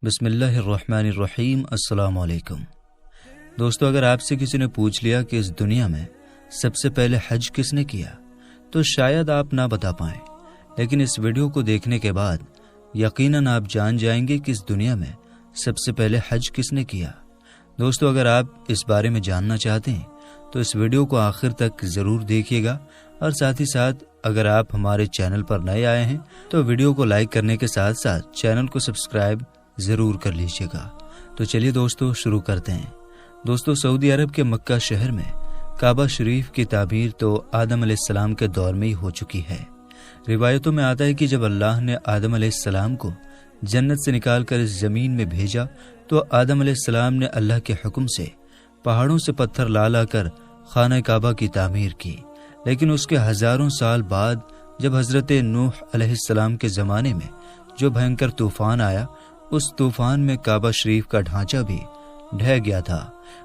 بسم اللہ الرحمن الرحیم۔ السلام علیکم دوستو، اگر آپ سے کسی نے پوچھ لیا کہ اس دنیا میں سب سے پہلے حج کس نے کیا تو شاید آپ نہ بتا پائیں، لیکن اس ویڈیو کو دیکھنے کے بعد یقیناً آپ جان جائیں گے کہ اس دنیا میں سب سے پہلے حج کس نے کیا۔ دوستو، اگر آپ اس بارے میں جاننا چاہتے ہیں تو اس ویڈیو کو آخر تک ضرور دیکھیے گا، اور ساتھ ہی ساتھ اگر آپ ہمارے چینل پر نئے آئے ہیں تو ویڈیو کو لائک کرنے کے ساتھ ساتھ چینل کو سبسکرائب ضرور کر لیجیے گا۔ تو چلیے دوستو شروع کرتے ہیں۔ دوستو، سعودی عرب کے مکہ شہر میں کعبہ شریف کی تعمیر تو آدم علیہ السلام کے دور میں ہی ہو چکی ہے۔ روایتوں میں آتا ہے کہ جب اللہ نے آدم علیہ السلام کو جنت سے نکال کر اس زمین میں بھیجا تو آدم علیہ السلام نے اللہ کے حکم سے پہاڑوں سے پتھر لا کر خانہ کعبہ کی تعمیر کی، لیکن اس کے ہزاروں سال بعد جب حضرت نوح علیہ السلام کے زمانے میں جو بھینکر طوفان آیا، اس طوفان میں کعبہ شریف کا ڈھانچہ بھی ڈھہ گیا تھا،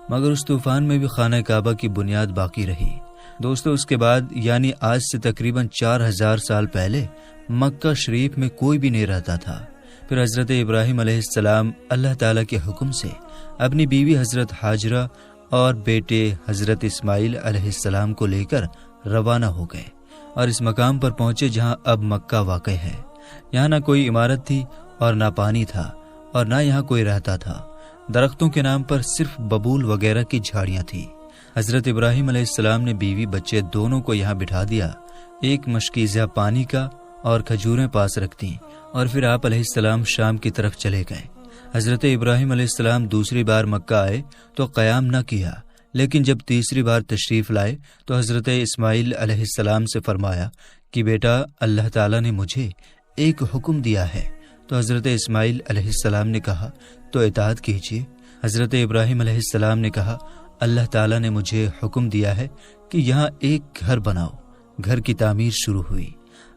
مگر اس طوفان میں بھی خانہ کعبہ کی بنیاد باقی رہی۔ دوستو، اس کے بعد یعنی آج سے تقریباً 4000 سال پہلے مکہ شریف میں کوئی بھی نہیں رہتا تھا۔ پھر حضرت ابراہیم علیہ السلام اللہ تعالیٰ کے حکم سے اپنی بیوی حضرت ہاجرہ اور بیٹے حضرت اسماعیل علیہ السلام کو لے کر روانہ ہو گئے اور اس مقام پر پہنچے جہاں اب مکہ واقع ہے۔ یہاں نہ کوئی عمارت تھی اور نہ پانی تھا اور نہ یہاں کوئی رہتا تھا۔ درختوں کے نام پر صرف ببول وغیرہ کی جھاڑیاں تھیں۔ حضرت ابراہیم علیہ السلام نے بیوی بچے دونوں کو یہاں بٹھا دیا، ایک مشکیزہ پانی کا اور کھجوریں پاس رکھتیں، اور پھر آپ علیہ السلام شام کی طرف چلے گئے۔ حضرت ابراہیم علیہ السلام دوسری بار مکہ آئے تو قیام نہ کیا، لیکن جب تیسری بار تشریف لائے تو حضرت اسماعیل علیہ السلام سے فرمایا کہ بیٹا، اللہ تعالیٰ نے مجھے ایک حکم دیا ہے۔ تو حضرت اسماعیل علیہ السلام نے کہا تو اطاعت کیجیے۔ حضرت ابراہیم علیہ السلام نے کہا اللہ تعالیٰ نے مجھے حکم دیا ہے کہ یہاں ایک گھر بناؤ۔ گھر کی تعمیر شروع ہوئی۔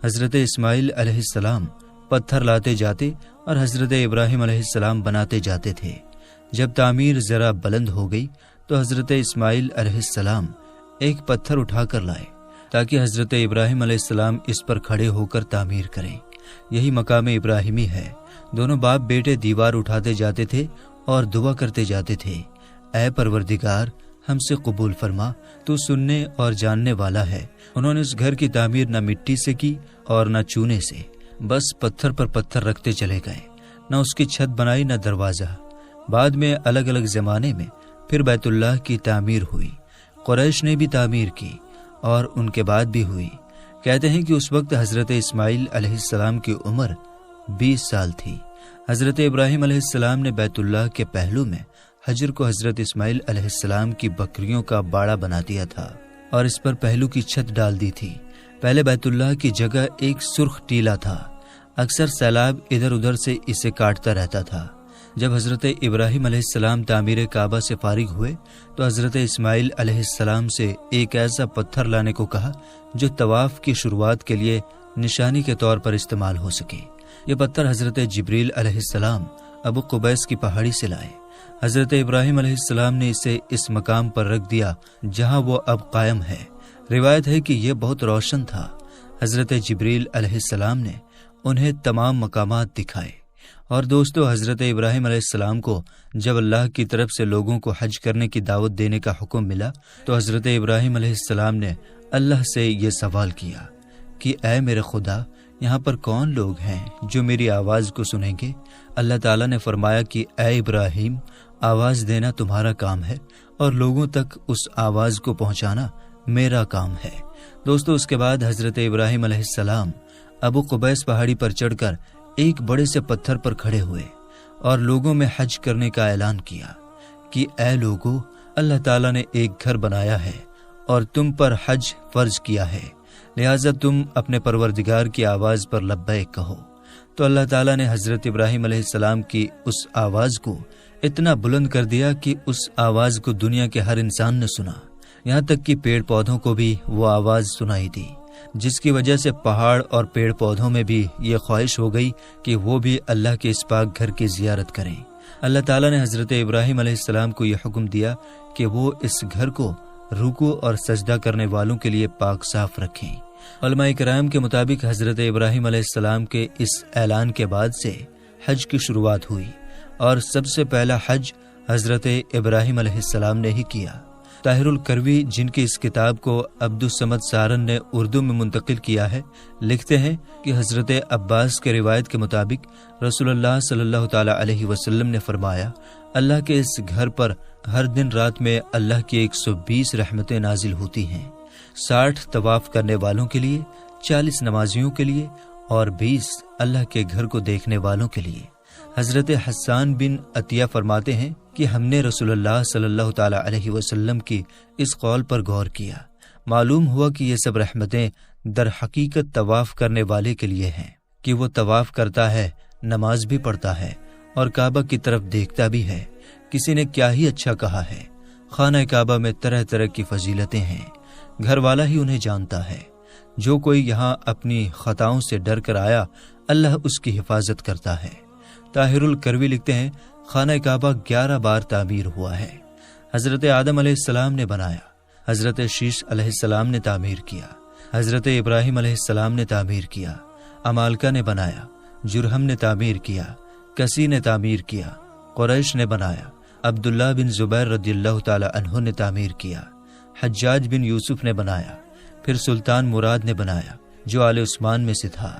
حضرت اسماعیل علیہ السلام پتھر لاتے جاتے اور حضرت ابراہیم علیہ السلام بناتے جاتے تھے۔ جب تعمیر ذرا بلند ہو گئی تو حضرت اسماعیل علیہ السلام ایک پتھر اٹھا کر لائے تاکہ حضرت ابراہیم علیہ السلام اس پر کھڑے ہو کر تعمیر کریں۔ یہی مقام ابراہیمی ہے۔ دونوں باپ بیٹے دیوار اٹھاتے جاتے تھے اور دعا کرتے جاتے تھے، اے پروردگار، ہم سے قبول فرما، تو سننے اور جاننے والا ہے۔ انہوں نے اس گھر کی تعمیر نہ مٹی سے کی اور نہ چونے سے، بس پتھر پر پتھر رکھتے چلے گئے، نہ اس کی چھت بنائی نہ دروازہ۔ بعد میں الگ الگ زمانے میں پھر بیت اللہ کی تعمیر ہوئی۔ قریش نے بھی تعمیر کی اور ان کے بعد بھی ہوئی۔ کہتے ہیں کہ اس وقت حضرت اسماعیل علیہ السلام کی عمر 20 سال تھی۔ حضرت ابراہیم علیہ السلام نے بیت اللہ کے پہلو میں حجر کو حضرت اسماعیل علیہ السلام کی بکریوں کا باڑا بنا دیا تھا اور اس پر پہلو کی چھت ڈال دی تھی۔ پہلے بیت اللہ کی جگہ ایک سرخ ٹیلا تھا، اکثر سیلاب ادھر ادھر سے اسے کاٹتا رہتا تھا۔ جب حضرت ابراہیم علیہ السلام تعمیر کعبہ سے فارغ ہوئے تو حضرت اسماعیل علیہ السلام سے ایک ایسا پتھر لانے کو کہا جو طواف کی شروعات کے لیے نشانی کے طور پر استعمال ہو سکے۔ یہ پتھر حضرت جبریل علیہ السلام ابو قبیس کی پہاڑی سے لائے۔ حضرت ابراہیم علیہ السلام نے اسے اس مقام پر رکھ دیا جہاں وہ اب قائم ہے۔ روایت ہے کہ یہ بہت روشن تھا۔ حضرت جبریل علیہ السلام نے انہیں تمام مقامات دکھائے۔ اور دوستو، حضرت ابراہیم علیہ السلام کو جب اللہ کی طرف سے لوگوں کو حج کرنے کی دعوت دینے کا حکم ملا تو حضرت ابراہیم علیہ السلام نے اللہ سے یہ سوال کیا کہ اے میرے خدا، یہاں پر کون لوگ ہیں جو میری آواز کو سنیں گے؟ اللہ تعالیٰ نے فرمایا کہ اے ابراہیم، آواز دینا تمہارا کام ہے اور لوگوں تک اس آواز کو پہنچانا میرا کام ہے۔ دوستو، اس کے بعد حضرت ابراہیم علیہ السلام ابو قبیس پہاڑی پر چڑھ کر ایک بڑے سے پتھر پر کھڑے ہوئے اور لوگوں میں حج کرنے کا اعلان کیا کہ اے لوگو، اللہ تعالیٰ نے ایک گھر بنایا ہے اور تم پر حج فرض کیا ہے، لہٰذا تم اپنے پروردگار کی آواز پر لبیک کہو۔ تو اللہ تعالیٰ نے حضرت ابراہیم علیہ السلام کی اس آواز کو اتنا بلند کر دیا کہ اس آواز کو دنیا کے ہر انسان نے سنا، یہاں تک کہ پیڑ پودوں کو بھی وہ آواز سنائی دی، جس کی وجہ سے پہاڑ اور پیڑ پودوں میں بھی یہ خواہش ہو گئی کہ وہ بھی اللہ کے اس پاک گھر کی زیارت کریں۔ اللہ تعالیٰ نے حضرت ابراہیم علیہ السلام کو یہ حکم دیا کہ وہ اس گھر کو رکوع اور سجدہ کرنے والوں کے لیے پاک صاف رکھیں۔ علماء کرام کے مطابق حضرت ابراہیم علیہ السلام کے اس اعلان کے بعد سے حج کی شروعات ہوئی اور سب سے پہلا حج حضرت ابراہیم علیہ السلام نے ہی کیا۔ طاہر الکروی، جن کی اس کتاب کو عبدالصمد سارن نے اردو میں منتقل کیا ہے، لکھتے ہیں کہ حضرت عباس کے روایت کے مطابق رسول اللہ صلی اللہ تعالی علیہ وسلم نے فرمایا، اللہ کے اس گھر پر ہر دن رات میں اللہ کی 120 رحمتیں نازل ہوتی ہیں، 60 طواف کرنے والوں کے لیے، 40 نمازیوں کے لیے اور 20 اللہ کے گھر کو دیکھنے والوں کے لیے۔ حضرت حسان بن عطیہ فرماتے ہیں کہ ہم نے رسول اللہ صلی اللہ تعالی علیہ وسلم کی اس قول پر غور کیا، معلوم ہوا کہ یہ سب رحمتیں در حقیقت طواف کرنے والے کے لیے ہیں، کہ وہ طواف کرتا ہے، نماز بھی پڑھتا ہے اور کعبہ کی طرف دیکھتا بھی ہے۔ کسی نے کیا ہی اچھا کہا ہے، خانہ کعبہ میں طرح طرح کی فضیلتیں ہیں، گھر والا ہی انہیں جانتا ہے۔ جو کوئی یہاں اپنی خطاؤں سے ڈر کر آیا، اللہ اس کی حفاظت کرتا ہے۔ طاہر الکروی لکھتے ہیں، خانہ کعبہ 11 بار تعمیر ہوا ہے۔ حضرت آدم علیہ السلام نے بنایا، حضرت شیش علیہ السلام نے تعمیر کیا، حضرت ابراہیم علیہ السلام نے تعمیر کیا، امالکہ نے بنایا، جرہم نے تعمیر کیا، کسی نے تعمیر کیا، قریش نے بنایا، عبداللہ بن زبیر رضی اللہ تعالی عنہ نے تعمیر کیا، حجاج بن یوسف نے بنایا، پھر سلطان مراد نے بنایا جو آل عثمان میں سے تھا۔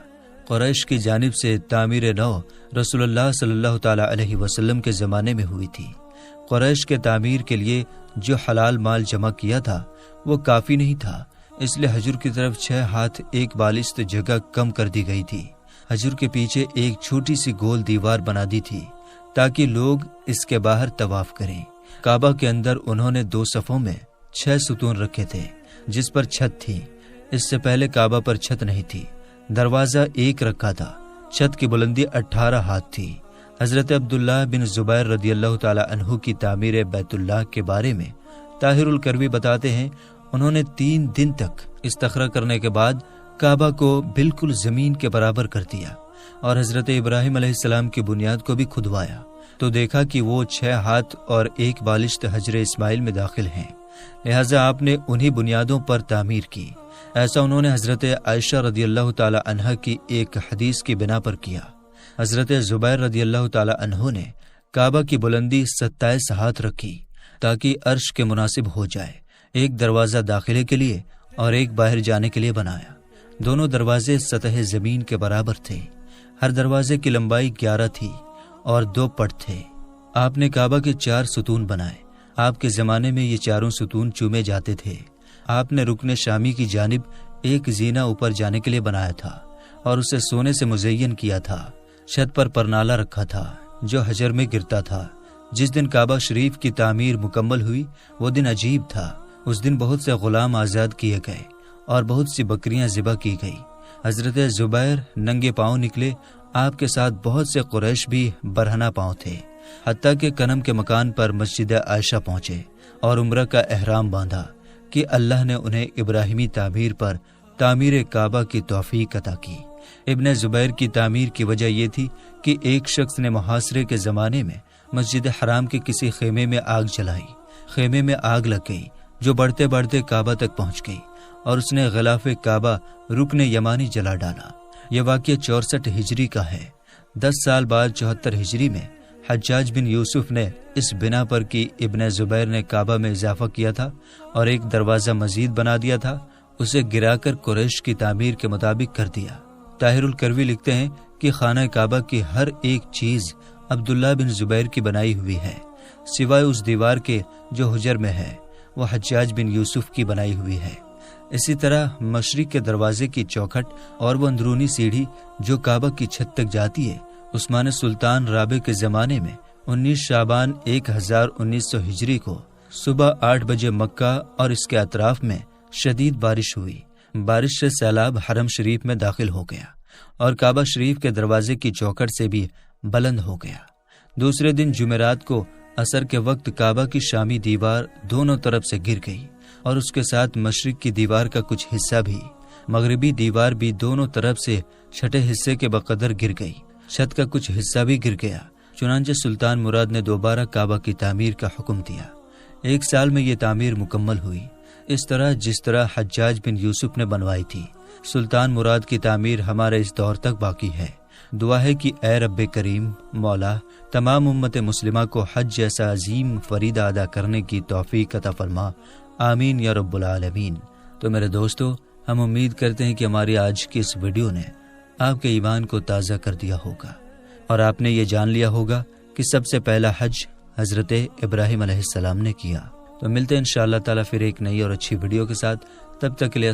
قریش کی جانب سے تعمیر نو رسول اللہ صلی اللہ تعالی علیہ وسلم کے زمانے میں ہوئی تھی۔ قریش کے تعمیر کے لیے جو حلال مال جمع کیا تھا وہ کافی نہیں تھا، اس لیے حجر کی طرف 6 ہاتھ ایک بالشت جگہ کم کر دی گئی تھی۔ حجر کے پیچھے ایک چھوٹی سی گول دیوار بنا دی تھی تاکہ لوگ اس کے باہر طواف کریں۔ کعبہ کے اندر انہوں نے 2 صفوں میں 6 ستون رکھے تھے جس پر چھت تھی۔ اس سے پہلے کعبہ پر چھت نہیں تھی، دروازہ ایک رکھا تھا، چھت کی بلندی 18 ہاتھ تھی۔ حضرت عبداللہ بن زبیر رضی اللہ تعالی عنہ کی تعمیر بیت اللہ کے بارے میں طاہر الکروی بتاتے ہیں، انہوں نے 3 دن تک استخرہ کرنے کے بعد کعبہ کو بالکل زمین کے برابر کر دیا اور حضرت ابراہیم علیہ السلام کی بنیاد کو بھی کھدوایا تو دیکھا کہ وہ 6 ہاتھ اور ایک بالشت حجر اسماعیل میں داخل ہیں، لہٰذا آپ نے انہی بنیادوں پر تعمیر کی۔ ایسا انہوں نے حضرت عائشہ رضی اللہ تعالی عنہ کی ایک حدیث کی بنا پر کیا۔ حضرت زبیر رضی اللہ تعالی عنہ نے کعبہ کی بلندی 27 ہاتھ رکھی تاکہ عرش کے مناسب ہو جائے، ایک دروازہ داخلے کے لیے اور ایک باہر جانے کے لیے بنایا۔ دونوں دروازے سطح زمین کے برابر تھے، ہر دروازے کی لمبائی 11 تھی اور 2 پٹ تھے۔ آپ نے کعبہ کے 4 ستون بنائے۔ آپ کے زمانے میں یہ چاروں ستون چومے جاتے تھے۔ آپ نے رکن شامی کی جانب ایک زینہ اوپر جانے کے لیے بنایا تھا اور اسے سونے سے مزین کیا تھا۔ چھت پر پرنالہ رکھا تھا جو حجر میں گرتا تھا۔ جس دن کعبہ شریف کی تعمیر مکمل ہوئی وہ دن عجیب تھا۔ اس دن بہت سے غلام آزاد کیے گئے اور بہت سی بکریاں ذبح کی گئی۔ حضرت زبیر ننگے پاؤں نکلے، آپ کے ساتھ بہت سے قریش بھی برہنہ پاؤں تھے، حتیٰ کہ کنم کے مکان پر مسجد عائشہ پہنچے اور عمرہ کا احرام باندھا کہ اللہ نے انہیں ابراہیمی تعمیر پر تعمیر کعبہ کی توفیق عطا کی۔ ابن زبیر کی تعمیر کی وجہ یہ تھی کہ ایک شخص نے محاصرے کے زمانے میں مسجد حرام کے کسی خیمے میں آگ جلائی۔ خیمے میں آگ لگ گئی جو بڑھتے بڑھتے کعبہ تک پہنچ گئی اور اس نے غلاف کعبہ رکن یمانی جلا ڈالا۔ یہ واقعہ 64 ہجری کا ہے۔ 10 سال بعد 74 ہجری میں حجاج بن یوسف نے اس بنا پر کہ ابن زبیر نے کعبہ میں اضافہ کیا تھا اور ایک دروازہ مزید بنا دیا تھا، اسے گرا کر قریش کی تعمیر کے مطابق کر دیا۔ طاہر الکروی لکھتے ہیں کہ خانہ کعبہ کی ہر ایک چیز عبداللہ بن زبیر کی بنائی ہوئی ہے، سوائے اس دیوار کے جو حجر میں ہے، وہ حجاج بن یوسف کی بنائی ہوئی ہے۔ اسی طرح مشرق کے دروازے کی چوکھٹ اور وہ اندرونی سیڑھی جو کعبہ کی چھت تک جاتی ہے، عثمان سلطان رابع کے زمانے میں 19 شعبان 1900 ہجری کو صبح 8 بجے مکہ اور اس کے اطراف میں شدید بارش ہوئی۔ بارش سے سیلاب حرم شریف میں داخل ہو گیا اور کعبہ شریف کے دروازے کی چوکھٹ سے بھی بلند ہو گیا۔ دوسرے دن جمعرات کو عصر کے وقت کعبہ کی شامی دیوار دونوں طرف سے گر گئی اور اس کے ساتھ مشرق کی دیوار کا کچھ حصہ بھی۔ مغربی دیوار بھی دونوں طرف سے چھٹے حصے کے بقدر گر گئی۔ چھت کا کچھ حصہ بھی گر گیا۔ چنانچہ سلطان مراد نے دوبارہ کعبہ کی تعمیر کا حکم دیا۔ 1 سال میں یہ تعمیر مکمل ہوئی، اس طرح جس طرح حجاج بن یوسف نے بنوائی تھی۔ سلطان مراد کی تعمیر ہمارے اس دور تک باقی ہے۔ دعا ہے کہ اے رب کریم مولا تمام امت مسلمہ کو حج جیسا عظیم فریضہ ادا کرنے کی توفیق عطا فرما، آمین یا رب العالمین۔ تو میرے دوستو، ہم امید کرتے ہیں کہ ہماری آج کی اس ویڈیو نے آپ کے ایمان کو تازہ کر دیا ہوگا اور آپ نے یہ جان لیا ہوگا کہ سب سے پہلا حج حضرت ابراہیم علیہ السلام نے کیا۔ تو ملتے ہیں انشاءاللہ تعالیٰ پھر ایک نئی اور اچھی ویڈیو کے ساتھ، تب تک کے لیے